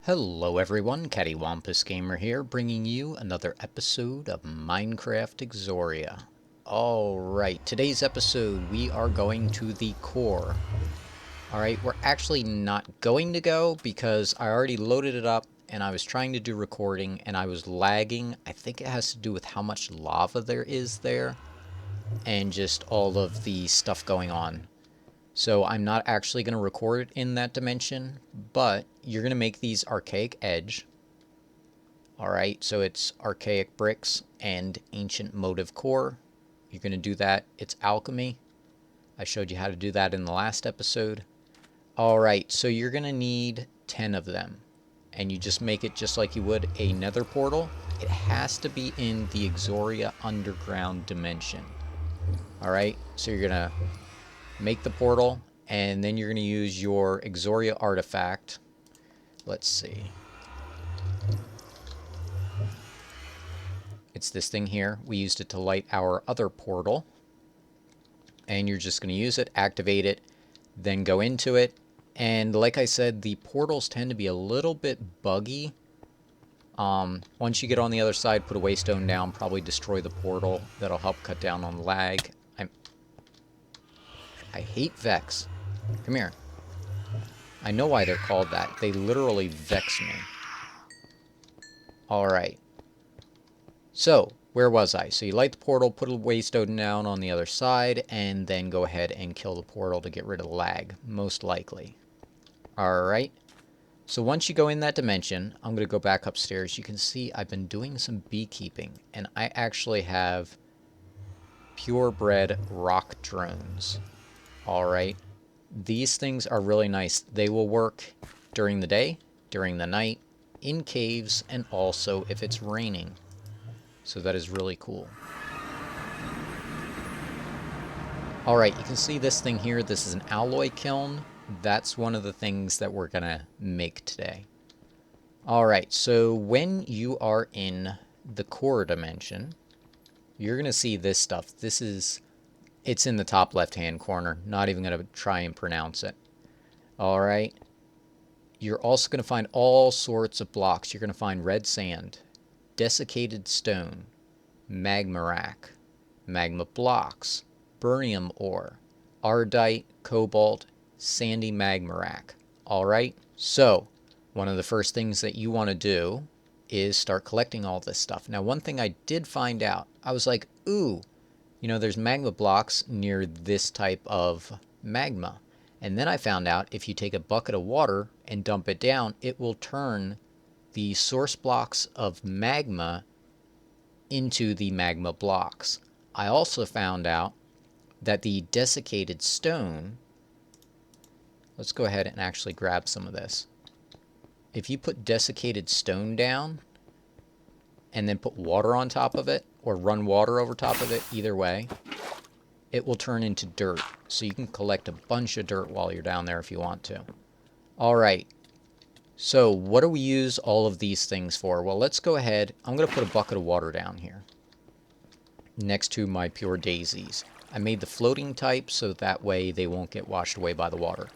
Hello everyone, CaddywhumpusGamer here, bringing you another episode of Minecraft Exoria. Alright, today's episode we are going to the core. Alright, we're actually not going to go because I already loaded it up and I was trying to do recording and I was lagging. I think it has to do with how much lava there is there and just all of the stuff going on. So I'm not actually going to record it in that dimension, but you're going to make these archaic edge. Alright, so it's archaic bricks and ancient motive core. You're going to do that. It's alchemy. I showed you how to do that in the last episode. Alright, so you're going to need 10 of them. And you just make it just like you would a nether portal. It has to be in the Exoria underground dimension. Alright, so you're going to make the portal, and then you're going to use your Exoria artifact. Let's see. It's this thing here. We used it to light our other portal. And you're just going to use it, activate it, then go into it. And like I said, the portals tend to be a little bit buggy. Once you get on the other side, put a waystone down, probably destroy the portal. That'll help cut down on lag. I hate Vex. Come here. I know why they're called that. They literally vex me. Alright. So, where was I? So you light the portal, put a waystone down on the other side, and then go ahead and kill the portal to get rid of the lag, most likely. Alright. So once you go in that dimension, I'm going to go back upstairs. You can see I've been doing some beekeeping, and I actually have purebred rock drones. Alright, these things are really nice. They will work during the day, during the night, in caves, and also if it's raining. So that is really cool. Alright, you can see this thing here. This is an alloy kiln. That's one of the things that we're going to make today. Alright, so when you are in the core dimension, you're going to see this stuff. It's in the top left-hand corner. Not even going to try and pronounce it. Alright. You're also going to find all sorts of blocks. You're going to find red sand, desiccated stone, magma rack, magma blocks, burnium ore, ardite, cobalt, sandy magma rack. Alright. So, one of the first things that you want to do is start collecting all this stuff. Now, one thing I did find out, I was like, ooh, you know, there's magma blocks near this type of magma. And then I found out if you take a bucket of water and dump it down, it will turn the source blocks of magma into the magma blocks. I also found out that the desiccated stone, let's go ahead and actually grab some of this. If you put desiccated stone down and then put water on top of it, or run water over top of it, either way, it will turn into dirt. So you can collect a bunch of dirt while you're down there if you want to. Alright, so what do we use all of these things for? Well, let's go ahead. I'm going to put a bucket of water down here next to my pure daisies. I made the floating type so that way they won't get washed away by the water.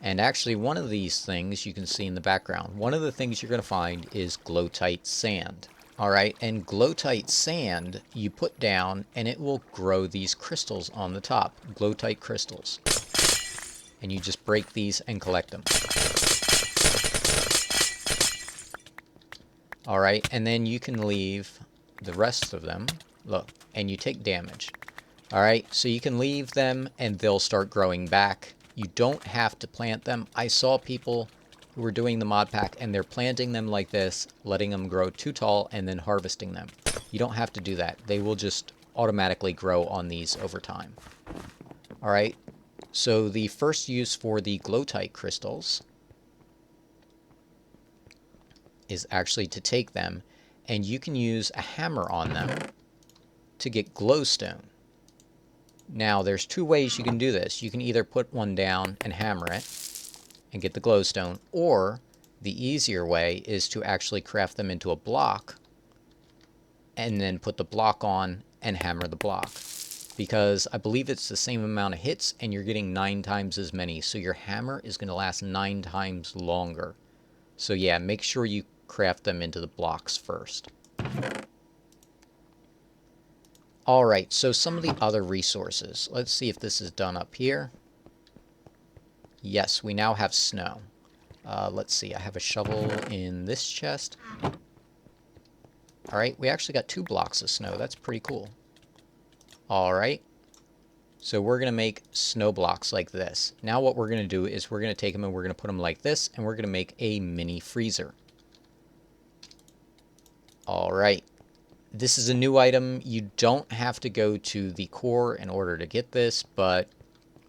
And actually, one of these things you can see in the background, one of the things you're going to find is glowtite sand. Alright, and glowtite sand you put down and it will grow these crystals on the top, glowtite crystals. And you just break these and collect them. Alright, and then you can leave the rest of them, look, and you take damage. Alright, so you can leave them and they'll start growing back. You don't have to plant them. I saw people who were doing the mod pack and they're planting them like this, letting them grow too tall and then harvesting them. You don't have to do that. They will just automatically grow on these over time. Alright, so the first use for the glowtite crystals is actually to take them and you can use a hammer on them to get glowstone. Now there's two ways you can do this. You can either put one down and hammer it and get the glowstone, or the easier way is to actually craft them into a block and then put the block on and hammer the block, because I believe it's the same amount of hits and you're getting 9 times as many, so your hammer is going to last 9 times longer. So yeah, make sure you craft them into the blocks first. Alright, so some of the other resources. Let's see if this is done up here. Yes, we now have snow. Let's see, I have a shovel in this chest. Alright, we actually got 2 blocks of snow. That's pretty cool. Alright, so we're going to make snow blocks like this. Now what we're going to do is we're going to take them and we're going to put them like this, and we're going to make a mini freezer. Alright, this is a new item. You don't have to go to the core in order to get this, but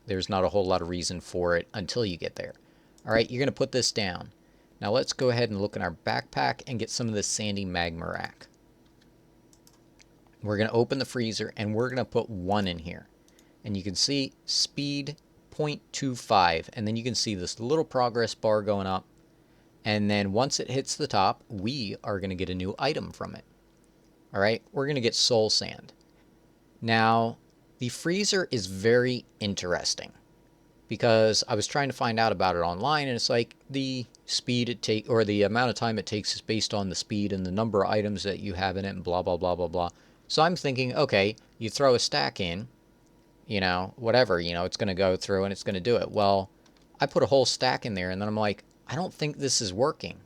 there's not a whole lot of reason for it until you get there. Alright, you're going to put this down. Now let's go ahead and look in our backpack and get some of this sandy magma rack. We're going to open the freezer and we're going to put 1 in here. And you can see speed 0.25, and then you can see this little progress bar going up. And then once it hits the top, we are going to get a new item from it. Alright, we're going to get soul sand. Now, the freezer is very interesting because I was trying to find out about it online, and it's like the speed it takes, or the amount of time it takes, is based on the speed and the number of items that you have in it, and blah, blah, blah, blah, blah. So I'm thinking, okay, you throw a stack in, you know, whatever, you know, it's going to go through and it's going to do it. Well, I put a whole stack in there, and then I'm like, I don't think this is working.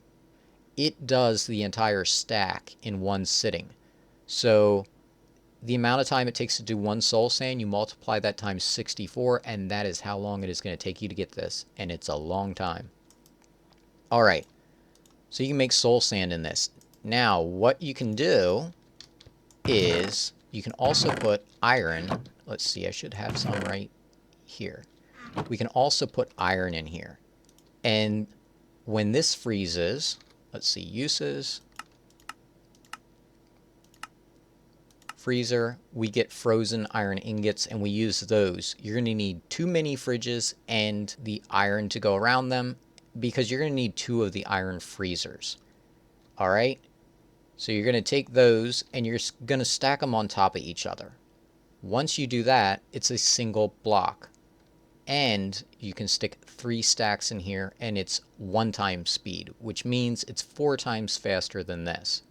It does the entire stack in one sitting. So the amount of time it takes to do 1 soul sand, you multiply that times 64, and that is how long it is going to take you to get this. And it's a long time. Alright, so you can make soul sand in this. Now, what you can do is you can also put iron. Let's see, I should have some right here. We can also put iron in here. And when this freezes, let's see, uses, freezer, we get frozen iron ingots, and we use those. You're going to need 2 mini fridges and the iron to go around them, because you're going to need 2 of the iron freezers. Alright? So you're going to take those and you're going to stack them on top of each other. Once you do that, it's a single block. And you can stick 3 stacks in here, and it's 1 times speed, which means it's 4 times faster than this.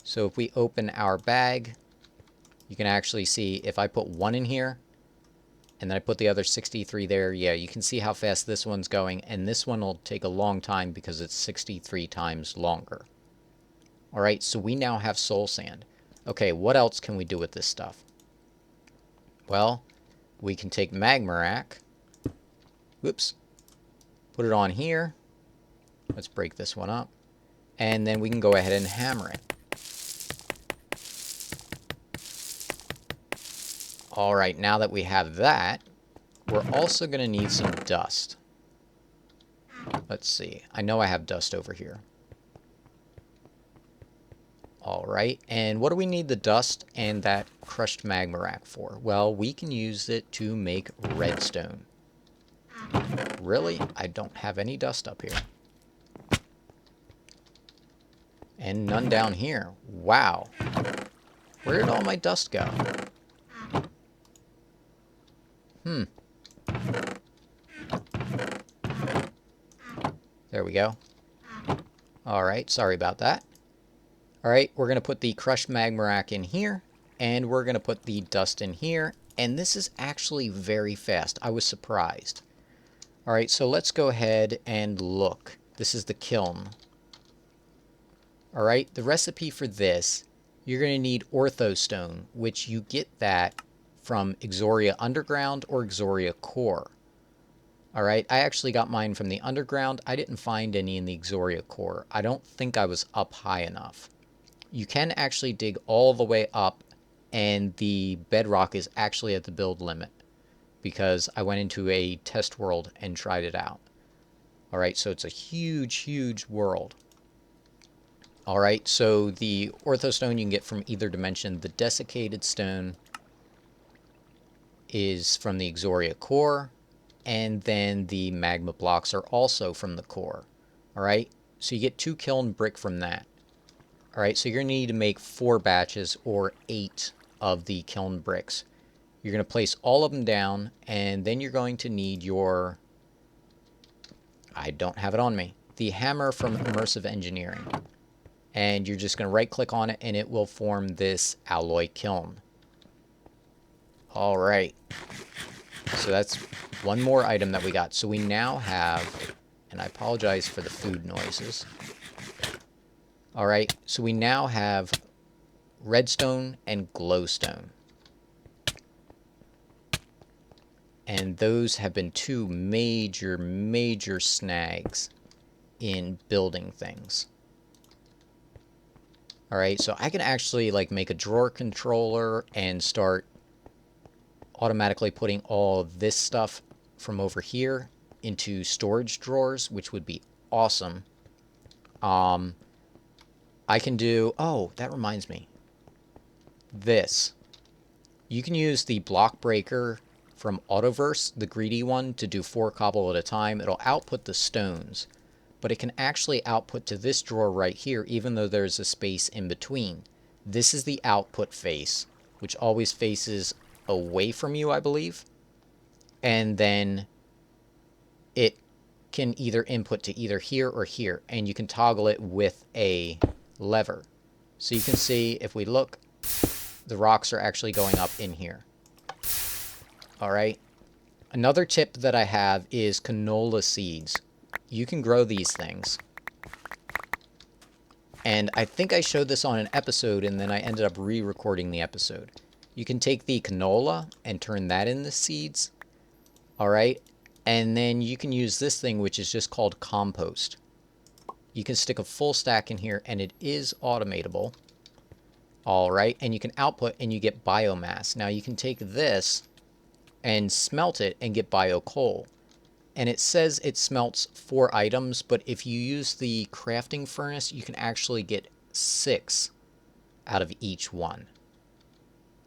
So if we open our bag, you can actually see if I put 1 in here, and then I put the other 63 there, yeah, you can see how fast this one's going, and this one will take a long time because it's 63 times longer. Alright, so we now have soul sand. Okay, what else can we do with this stuff? Well, we can take magma rack. Whoops. Put it on here. Let's break this one up. And then we can go ahead and hammer it. Alright, now that we have that, we're also going to need some dust. Let's see. I know I have dust over here. Alright, and what do we need the dust and that crushed magma rack for? Well, we can use it to make redstone. Really? I don't have any dust up here. And none down here. Wow. Where did all my dust go? There we go. Alright, sorry about that. Alright, we're going to put the crushed magma rack in here, and we're going to put the dust in here, and this is actually very fast. I was surprised. Alright, so let's go ahead and look. This is the kiln. Alright, the recipe for this, you're going to need orthostone, which you get that from Exoria Underground or Exoria Core. Alright, I actually got mine from the Underground. I didn't find any in the Exoria Core. I don't think I was up high enough. You can actually dig all the way up, and the bedrock is actually at the build limit, because I went into a test world and tried it out. Alright, so it's a huge, huge world. Alright, so the orthostone you can get from either dimension. The desiccated stone is from the Exoria Core, and then the magma blocks are also from the core. Alright, so you get 2 kiln brick from that. Alright, so you're going to need to make 4 batches or 8 of the kiln bricks. You're going to place all of them down, and then you're going to need your... I don't have it on me. the hammer from Immersive Engineering. And you're just going to right click on it and it will form this alloy kiln. All right. So that's one more item that we got. So we now have, and I apologize for the food noises. All right. So we now have redstone and glowstone. And those have been two major snags in building things. All right, so I can actually like make a drawer controller and start automatically putting all of this stuff from over here into storage drawers, which would be awesome. I can do, oh, that reminds me. This. You can use the block breaker from Autoverse, the greedy one, to do 4 cobble at a time. It'll output the stones, but it can actually output to this drawer right here, even though there's a space in between. This is the output face, which always faces away from you, I believe. And then it can either input to either here or here, and you can toggle it with a lever. So you can see, if we look, the rocks are actually going up in here. All right. Another tip that I have is canola seeds. You can grow these things. And I think I showed this on an episode, and then I ended up re-recording the episode. You can take the canola and turn that into seeds. All right. And then you can use this thing, which is just called compost. You can stick a full stack in here, and it is automatable. All right. And you can output, and you get biomass. Now, you can take this and smelt it and get bio coal. And it says it smelts 4 items, but if you use the crafting furnace, you can actually get 6 out of each one.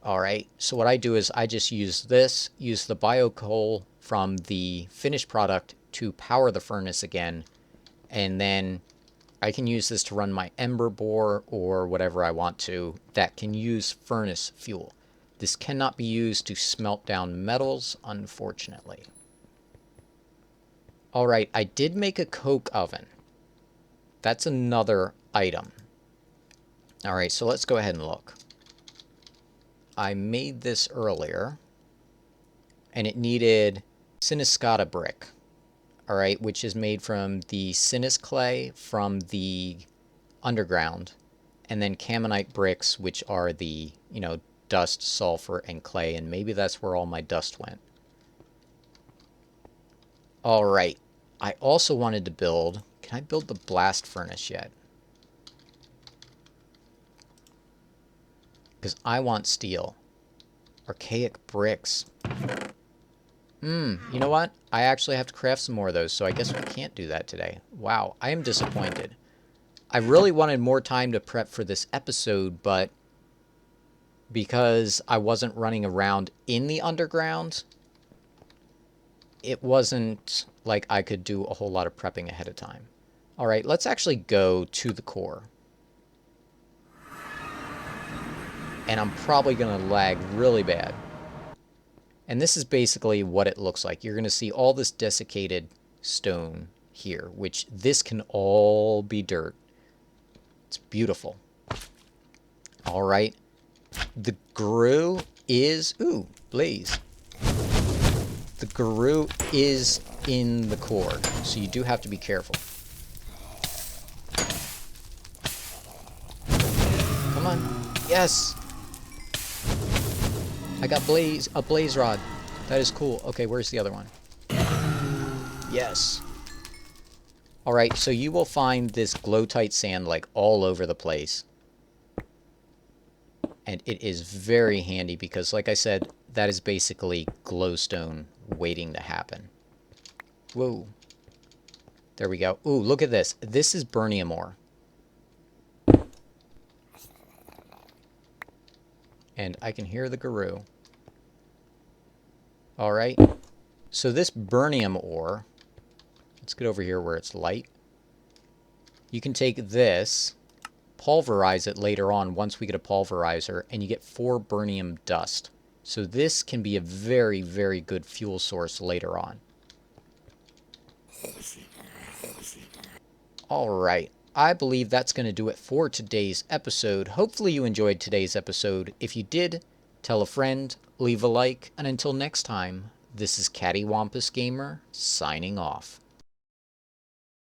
All right, so what I do is I just use this, use the bio coal from the finished product to power the furnace again, and then I can use this to run my ember bore or whatever I want to that can use furnace fuel. This cannot be used to smelt down metals, unfortunately. All right, I did make a coke oven. That's another item. All right, so let's go ahead and look. I made this earlier, and it needed siniscata brick, all right, which is made from the sinis clay from the underground, and then Caminite bricks, which are the, you know, dust, sulfur, and clay, and maybe that's where all my dust went. All right, I also wanted to build, can I build the blast furnace yet? Because I want steel. Archaic bricks. You know what? I actually have to craft some more of those, so I guess we can't do that today. Wow, I am disappointed. I really wanted more time to prep for this episode, but because I wasn't running around in the underground, it wasn't like I could do a whole lot of prepping ahead of time. All right, let's actually go to the core. And I'm probably going to lag really bad. And this is basically what it looks like. You're going to see all this desiccated stone here, which this can all be dirt. It's beautiful. All right. The grue is... Ooh, blaze. The grue is in the core, so you do have to be careful. Come on. Yes! I got a blaze rod. That is cool. Okay, where's the other one? Yes. Alright, so you will find this glowtite sand like all over the place. And it is very handy because, like I said, that is basically glowstone waiting to happen. Whoa. There we go. Ooh, look at this. This is burnium ore. And I can hear the guru. All right. So this burnium ore, let's get over here where it's light. You can take this, pulverize it later on once we get a pulverizer, and you get 4 burnium dust. So this can be a very, very good fuel source later on. Alright, I believe that's going to do it for today's episode. Hopefully you enjoyed today's episode. If you did, tell a friend, leave a like, and until next time, this is CaddywhumpusGamer signing off.